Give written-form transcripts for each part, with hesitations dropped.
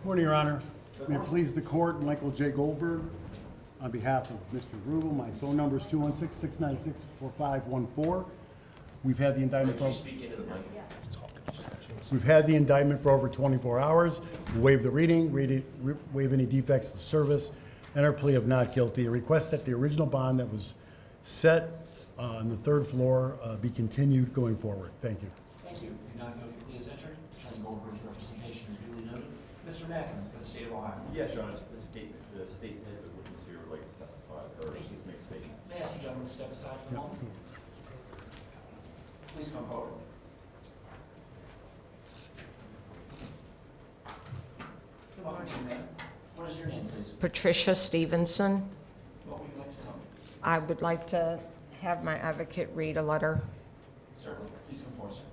Morning, Your Honor. May it please the court, Michael J. Goldberg, on behalf of Mr. Ruble. My phone number is 216-696-4514. We've had the indictment for over 24 hours. We waive the reading, waive any defects to service, and our plea of not guilty. A request that the original bond that was set on the third floor be continued going forward. Thank you. Thank you. Your not guilty plea is entered. Attorney Goldberg's representation is duly noted. Mr. Matthews for the state of Ohio. Yes, Your Honor. The state has a witness here would like to testify or make a statement. May I ask you gentlemen to step aside for a moment? Please come forward. Welcome to you, ma'am. What is your name, please? Patricia Stevenson. What would you like to tell me? I would like to have my advocate read a letter. Certainly. Please come forward, sir.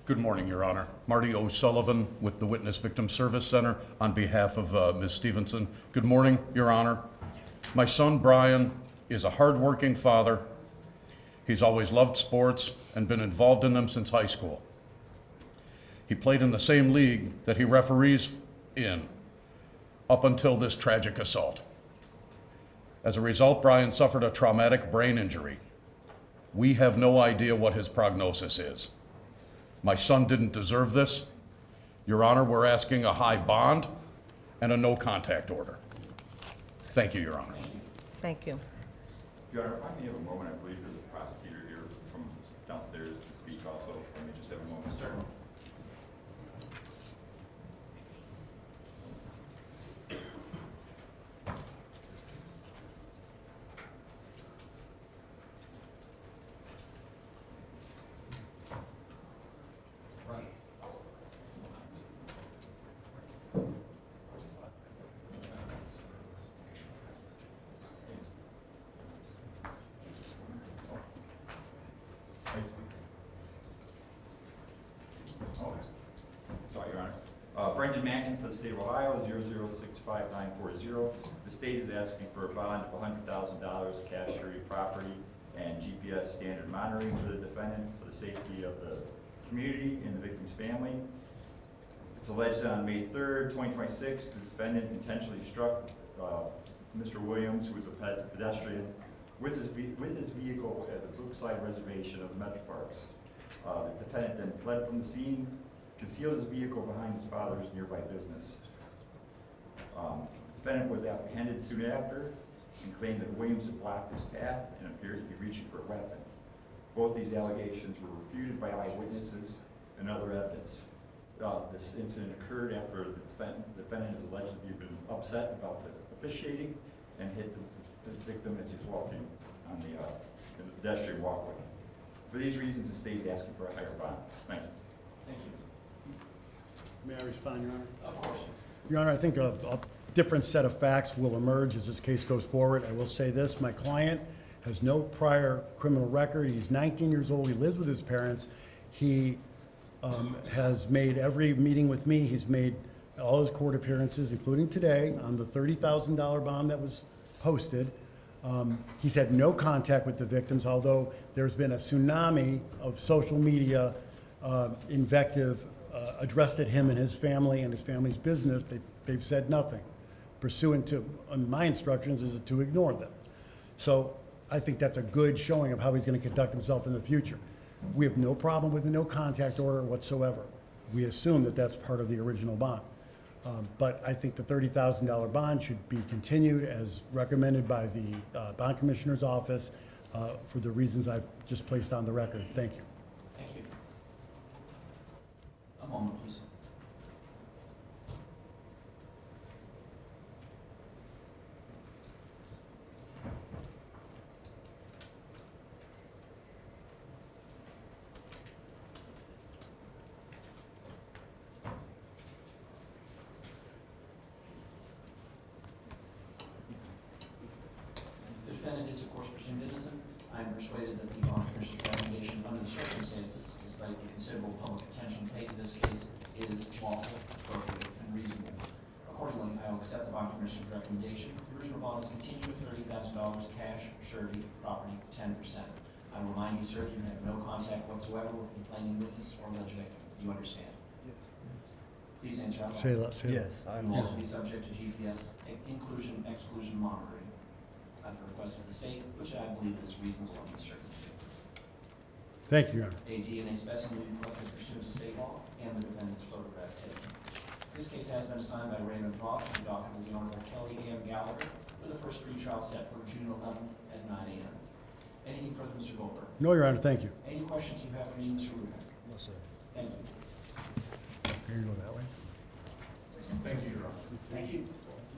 Good morning, Your Honor. Marty O'Sullivan with the Witness Victim Service Center on behalf of Ms. Stevenson. Good morning, Your Honor. My son, Brian, is a hardworking father. He's always loved sports and been involved in them since high school. He played in the same league that he referees in up until this tragic assault. As a result, Brian suffered a traumatic brain injury. We have no idea what his prognosis is. My son didn't deserve this. Your Honor, we're asking a high bond and a no contact order. Thank you, Your Honor. Thank you. Your Honor, if I may have a moment, I believe there's a prosecutor here from downstairs to speak also. Let me just have a moment. Certainly. Sorry, Your Honor. Brendan Mankin for the state of Ohio, 0065940. The state is asking for a bond of $100,000, cash surety property, and GPS standard monitoring for the defendant for the safety of the community and the victim's family. It's alleged that on May 3rd, 2026, the defendant intentionally struck Mr. Williams, who was a pedestrian, with his vehicle at the Brookside Reservation of the Metro Parks. The defendant then fled from the scene, concealed his vehicle behind his father's nearby business. The defendant was apprehended soon after and claimed that Williams had blocked his path and appeared to be reaching for a weapon. Both these allegations were refuted by eyewitnesses and other evidence. This incident occurred after the defendant has allegedly been upset about the officiating and hit the victim as he was walking on the pedestrian walkway. For these reasons, the state is asking for a higher bond. Thank you. Thank you. May I respond, Your Honor? Of course. Your Honor, I think a different set of facts will emerge as this case goes forward. I will say this, my client has no prior criminal record. He's 19 years old. He lives with his parents. He has made every meeting with me. He's made all his court appearances, including today, on the $30,000 bond that was posted. He's had no contact with the victims, although there's been a tsunami of social media invective addressed at him and his family and his family's business. They've said nothing. Pursuant to my instructions is to ignore them. So I think that's a good showing of how he's going to conduct himself in the future. We have no problem with the no contact order whatsoever. We assume that that's part of the original bond. But I think the $30,000 bond should be continued as recommended by the bond commissioner's office for the reasons I've just placed on the record. Thank you. Thank you. A moment, please. The defendant is, of course, presumed innocent. I am persuaded that the bond commissioner's recommendation under the circumstances, despite the considerable public attention paid to this case, is lawful, appropriate, and reasonable. Accordingly, I will accept the bond commissioner's recommendation. The original bond is continued with $30,000 cash, surety, property, 10%. I will remind you, sir, that you have no contact whatsoever with the complaining witness or alleged victim. Do you understand? Yes. Please answer out loud. Say that, say that. Yes, I You will understand. be subject to GPS inclusion, exclusion monitoring at the request of the state, which I believe is reasonable under the circumstances. Thank you, Your Honor. A DNA specimen will be collected pursuant to state law and the defendant's photograph taken. This case has been assigned by Raymond Roth to the docket of the Honorable Kelly A.M. Gallagher with the first pretrial set for June 11th at 9 a.m. Anything further, Mr. Goldberg? No, Your Honor, thank you. Any questions you have for me, Mr. Ruble? No, sir. Thank you. Can you go that way? Thank you, Your Honor. Thank you.